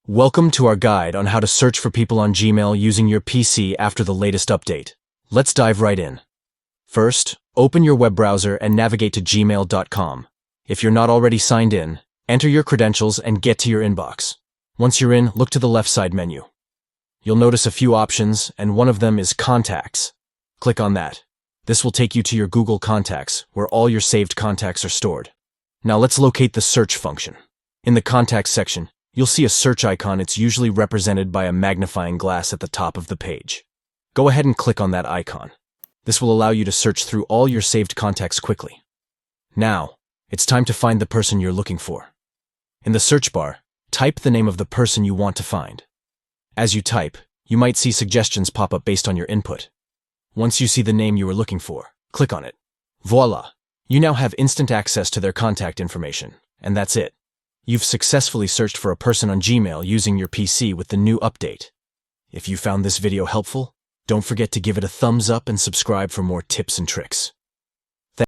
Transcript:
Welcome to our guide on how to search for people on Gmail using your PC after the latest update. Let's dive right in. First, open your web browser and navigate to gmail.com. If you're not already signed in, enter your credentials and get to your inbox. Once you're in, look to the left side menu. You'll notice a few options, and one of them is Contacts. Click on that. This will take you to your Google Contacts, where all your saved contacts are stored. Now let's locate the search function. In the Contacts section, you'll see a search icon. It's usually represented by a magnifying glass at the top of the page. Go ahead and click on that icon. This will allow you to search through all your saved contacts quickly. Now, it's time to find the person you're looking for. In the search bar, type the name of the person you want to find. As you type, you might see suggestions pop up based on your input. Once you see the name you were looking for, click on it. Voila! You now have instant access to their contact information, and that's it. You've successfully searched for a person on Gmail using your PC with the new update. If you found this video helpful, don't forget to give it a thumbs up and subscribe for more tips and tricks.